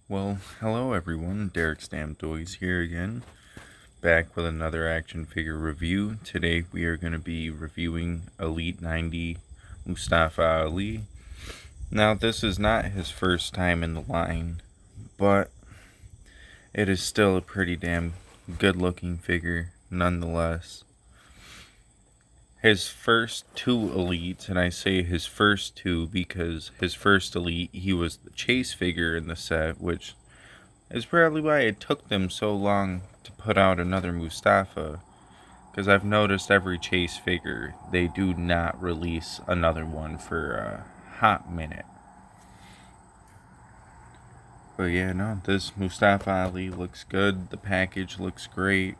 Well, hello everyone, Derek Stamtoys here again, back with another action figure review. Today we are going to be reviewing Elite 90 Mustafa Ali. Now this is not his first time in the line, but it is still a pretty damn good looking figure nonetheless. His first two elites, and I say his first two because his first elite, he was the chase figure in the set, which is probably why it took them so long to put out another Mustafa. Because I've noticed every chase figure, they do not release another one for a hot minute. But yeah, no, this Mustafa Ali looks good. The package looks great.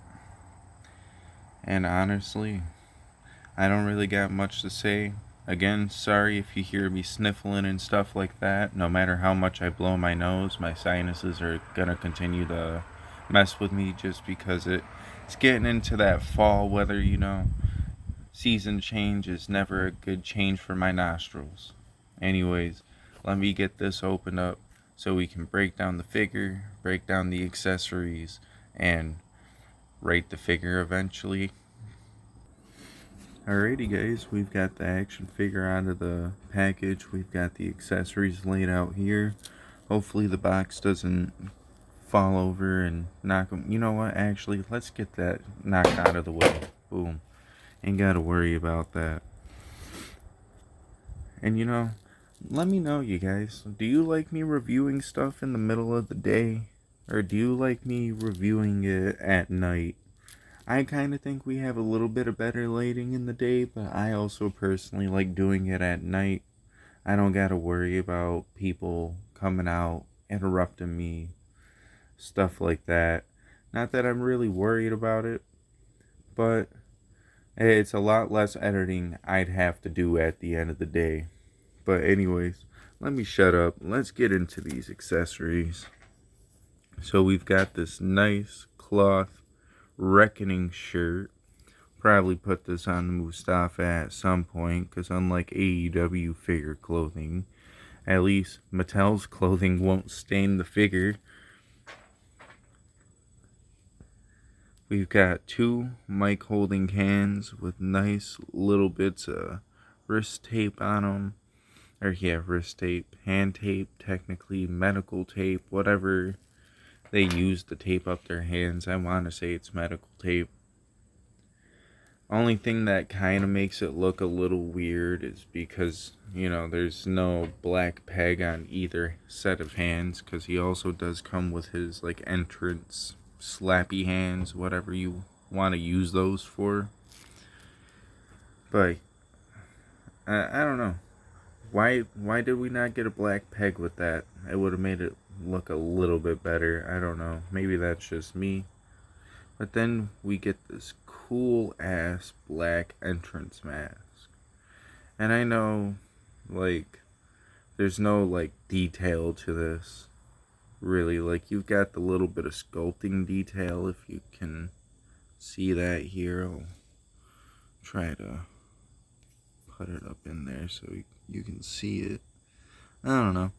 And honestly, I don't really got much to say. Again, sorry if you hear me sniffling and stuff like that. No matter how much I blow my nose, my sinuses are gonna continue to mess with me just because it's getting into that fall weather, Season change is never a good change for my nostrils. Anyways, let me get this opened up so we can break down the figure, break down the accessories, and rate the figure eventually. Alrighty guys, we've got the action figure out of the package. We've got the accessories laid out here. Hopefully the box doesn't fall over and knock them. You know what, actually, let's get that knocked out of the way. Boom. Ain't gotta worry about that. And let me know, you guys. Do you like me reviewing stuff in the middle of the day? Or do you like me reviewing it at night? I kind of think we have a little bit of better lighting in the day, but I also personally like doing it at night. I don't gotta worry about people coming out, interrupting me, stuff like that. Not that I'm really worried about it, but it's a lot less editing I'd have to do at the end of the day. But anyways, let me shut up. Let's get into these accessories. So we've got this nice cloth Reckoning shirt. Probably put this on the Mustafa at some point, because unlike AEW figure clothing, at least Mattel's clothing won't stain the figure. We've got two mic holding hands with nice little bits of wrist tape on them. Wrist tape, hand tape, technically medical tape, whatever they use to tape up their hands. I want to say it's medical tape. Only thing that kind of makes it look a little weird is because, there's no black peg on either set of hands, because he also does come with his, entrance slappy hands, whatever you want to use those for. But, I don't know. Why did we not get a black peg with that? It would have made it look a little bit better. I don't know. Maybe that's just me. But then we get this cool ass black entrance mask. And I know, there's no, detail to this. Really, you've got the little bit of sculpting detail, if you can see that here. I'll try to put it up in there so you can see it. I don't know.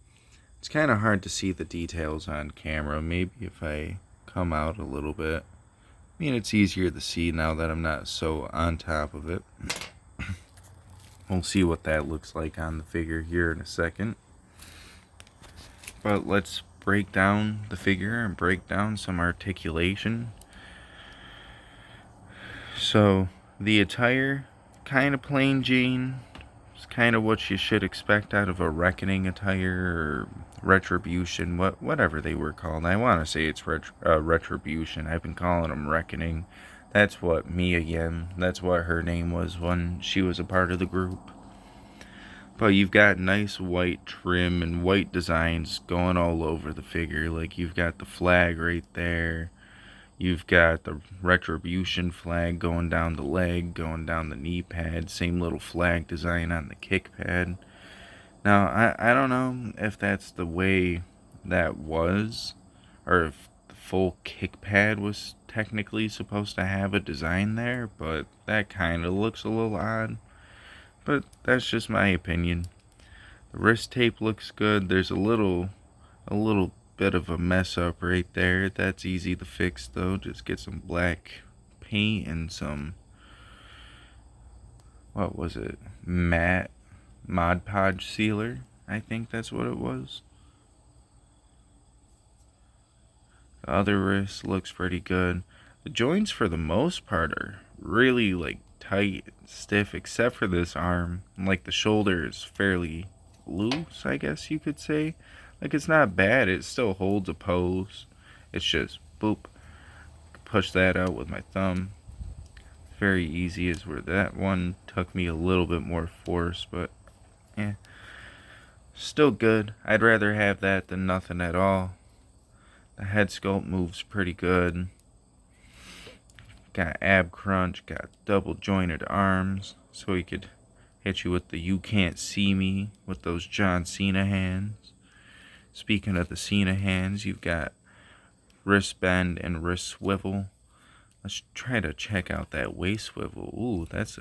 It's kind of hard to see the details on camera. Maybe if I come out a little bit. I mean, it's easier to see now that I'm not so on top of it. We'll see what that looks like on the figure here in a second. But let's break down the figure and break down some articulation. So, the attire, kind of plain Jane. It's kind of what you should expect out of a Reckoning attire or Retribution, whatever they were called. I want to say it's Retribution. I've been calling them Reckoning. That's what Mia Yim, that's what her name was when she was a part of the group. But you've got nice white trim and white designs going all over the figure. You've got the flag right there. You've got the Retribution flag going down the leg, going down the knee pad. Same little flag design on the kick pad. Now, I don't know if that's the way that was, or if the full kick pad was technically supposed to have a design there, but that kind of looks a little odd. But that's just my opinion. The wrist tape looks good. There's a little bit of a mess up right there. That's easy to fix though. Just get some black paint and some, what was it, matte Mod Podge sealer. I think that's what it was. The other wrist looks pretty good. The joints for the most part are really like tight and stiff, except for this arm. Like the shoulder is fairly loose, I guess you could say. Like it's not bad, it still holds a pose. It's just boop. Push that out with my thumb. Very easy, is where that one took me a little bit more force, but yeah. Still good. I'd rather have that than nothing at all. The head sculpt moves pretty good. Got ab crunch, got double jointed arms, so he could hit you with the you can't see me with those John Cena hands. Speaking of the Cena hands, you've got wrist bend and wrist swivel. Let's try to check out that waist swivel. Ooh, that's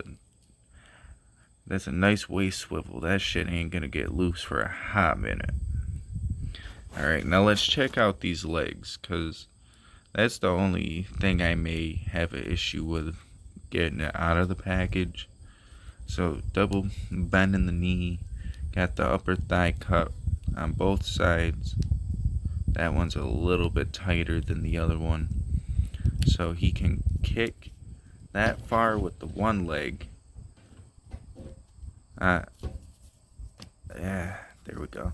a nice waist swivel. That shit ain't gonna get loose for a hot minute. Alright, now let's check out these legs, because that's the only thing I may have an issue with getting it out of the package. So, double bend in the knee. Got the upper thigh cut on both sides. That one's a little bit tighter than the other one. So he can kick that far with the one leg. Yeah, there we go.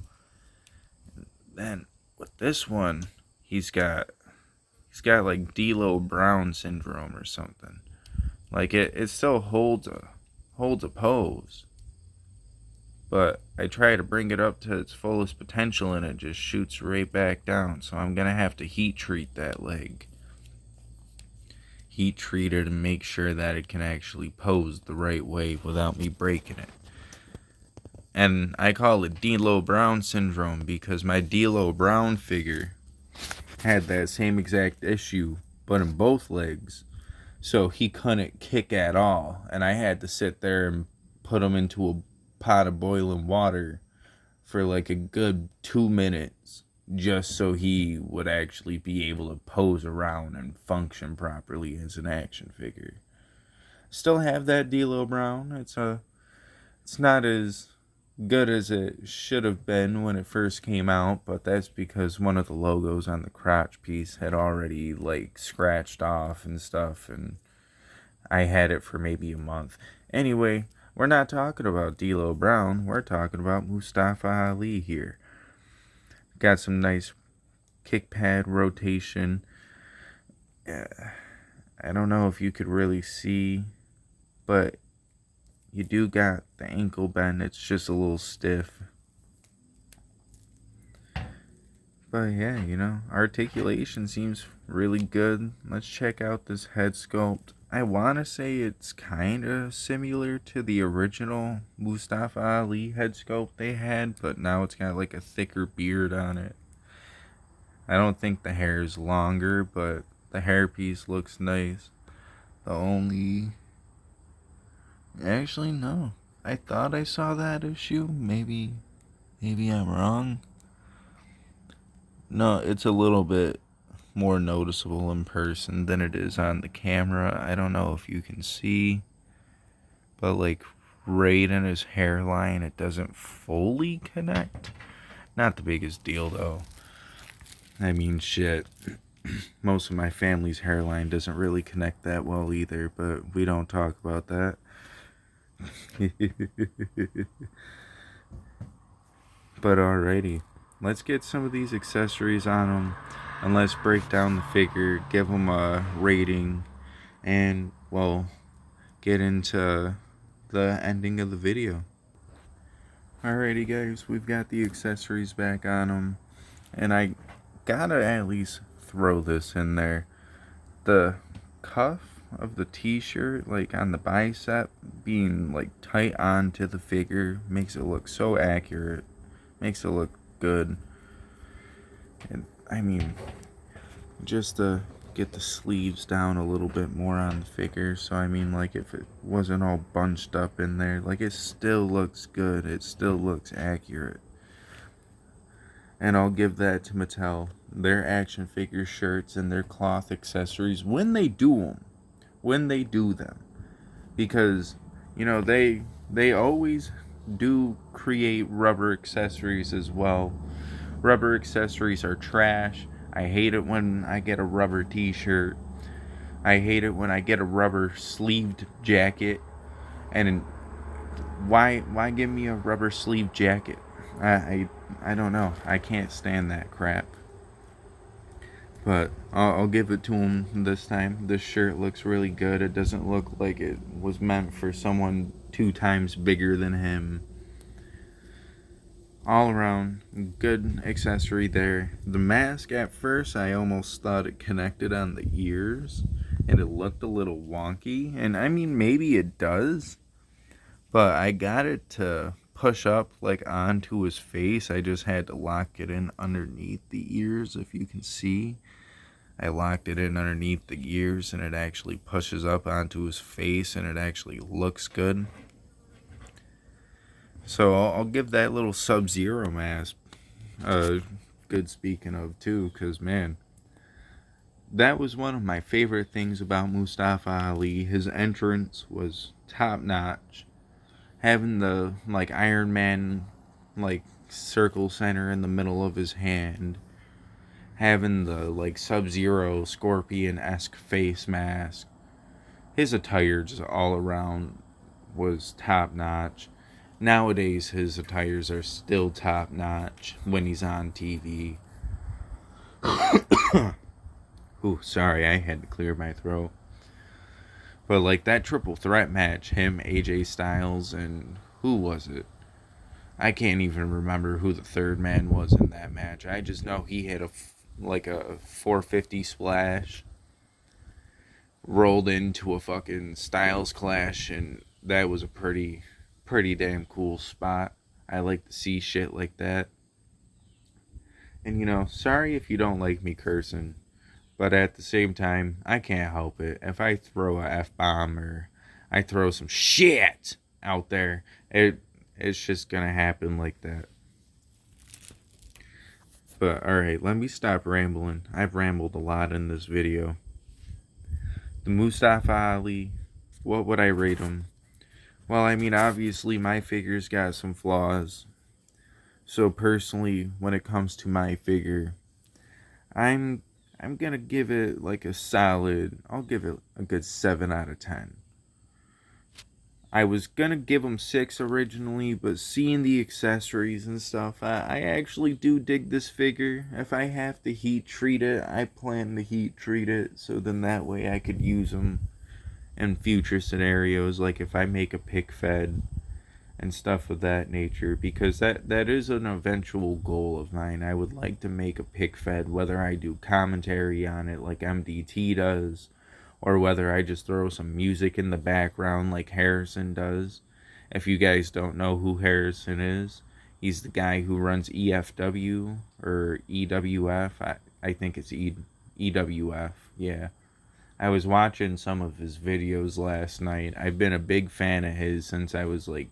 Then with this one, he's got like D'Lo Brown syndrome or something. Like it still holds a pose, but I try to bring it up to its fullest potential and it just shoots right back down. So I'm gonna have to heat treat that leg. Heat treat it and make sure that it can actually pose the right way without me breaking it. And I call it D'Lo Brown syndrome because my D'Lo Brown figure had that same exact issue, but in both legs. So he couldn't kick at all. And I had to sit there and put him into a pot of boiling water for like a good 2 minutes just so he would actually be able to pose around and function properly as an action figure. Still have that D'Lo Brown. It's not as good as it should have been when it first came out, but that's because one of the logos on the crotch piece had already like scratched off and stuff, and I had it for maybe a month. Anyway, we're not talking about D'Lo Brown, we're talking about Mustafa Ali here. Got some nice kick pad rotation. I don't know if you could really see, but you do got the ankle bend. It's just a little stiff. But yeah, articulation seems really good. Let's check out this head sculpt. I want to say it's kind of similar to the original Mustafa Ali head sculpt they had, but now it's got like a thicker beard on it. I don't think the hair is longer, but the hairpiece looks nice. Actually, no. I thought I saw that issue. Maybe I'm wrong. No, it's a little bit more noticeable in person than it is on the camera. I don't know if you can see, but like right in his hairline, it doesn't fully connect. Not the biggest deal though. I mean, shit. Most of my family's hairline doesn't really connect that well either, but we don't talk about that. But alrighty, let's get some of these accessories on them, and let's break down the figure, give them a rating, and well, get into the ending of the video. Alrighty guys, we've got the accessories back on them, and I gotta at least throw this in there. The cuff of the t-shirt, like on the bicep, being like tight onto the figure makes it look so accurate, makes it look good. And I mean, just to get the sleeves down a little bit more on the figure, so I mean, like if it wasn't all bunched up in there, like it still looks good, it still looks accurate. And I'll give that to Mattel. Their action figure shirts and their cloth accessories, when they do them. Because, you know, they always do create rubber accessories as well. Rubber accessories are trash. I hate it when I get a rubber t-shirt. I hate it when I get a rubber sleeved jacket. And why give me a rubber sleeved jacket? I don't know. I can't stand that crap. But I'll give it to him this time. This shirt looks really good. It doesn't look like it was meant for someone 2 times bigger than him. All around, good accessory there. The mask, at first, I almost thought it connected on the ears. And it looked a little wonky. And I mean, maybe it does. But I got it to push up like onto his face. I just had to lock it in underneath the ears, if you can see. I locked it in underneath the ears and it actually pushes up onto his face and it actually looks good. So I'll give that little Sub-Zero mask good speaking of too, because man, that was one of my favorite things about Mustafa Ali. His entrance was top notch. Having the like Iron Man like circle center in the middle of his hand, having the like Sub-Zero Scorpion-esque face mask, his attire just all around was top notch. Nowadays his attires are still top notch when he's on TV. Ooh, sorry, I had to clear my throat. But like that triple threat match, him, AJ Styles, and who was it? I can't even remember who the third man was in that match. I just know he hit a 450 splash, rolled into a fucking Styles clash, and that was a pretty damn cool spot. I like to see shit like that. And you know, sorry if you don't like me cursing, but at the same time, I can't help it. If I throw a F-bomb or I throw some shit out there, it's just gonna happen like that. But alright, let me stop rambling. I've rambled a lot in this video. The Mustafa Ali, what would I rate him? Well, I mean, obviously my figure's got some flaws. So personally, when it comes to my figure, I'm gonna give it like a solid, I'll give it a good 7 out of 10. I was gonna give him 6 originally, but seeing the accessories and stuff, I actually do dig this figure. If I have to heat treat it, I plan to heat treat it, so then that way I could use them in future scenarios, like if I make a pick fed and stuff of that nature, because that is an eventual goal of mine. I would like to make a pick fed, whether I do commentary on it like MDT does, or whether I just throw some music in the background like Harrison does. If you guys don't know who Harrison is, he's the guy who runs EFW or EWF. I think it's EWF, yeah. I was watching some of his videos last night. I've been a big fan of his since I was like,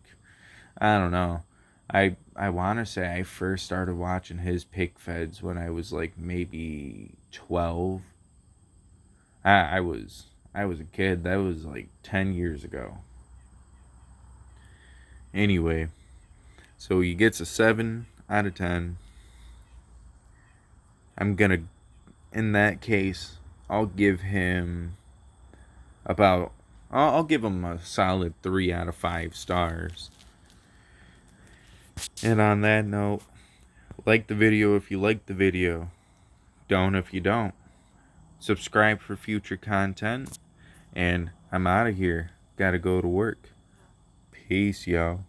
I don't know. I want to say I first started watching his pick feds when I was like maybe 12. I was a kid. That was like 10 years ago. Anyway, so he gets a 7 out of 10. I'm gonna, in that case, I'll give him I'll give him a solid 3 out of 5 stars. And on that note, like the video if you like the video. Don't if you don't. Subscribe for future content. And I'm out of here. Gotta go to work. Peace, y'all.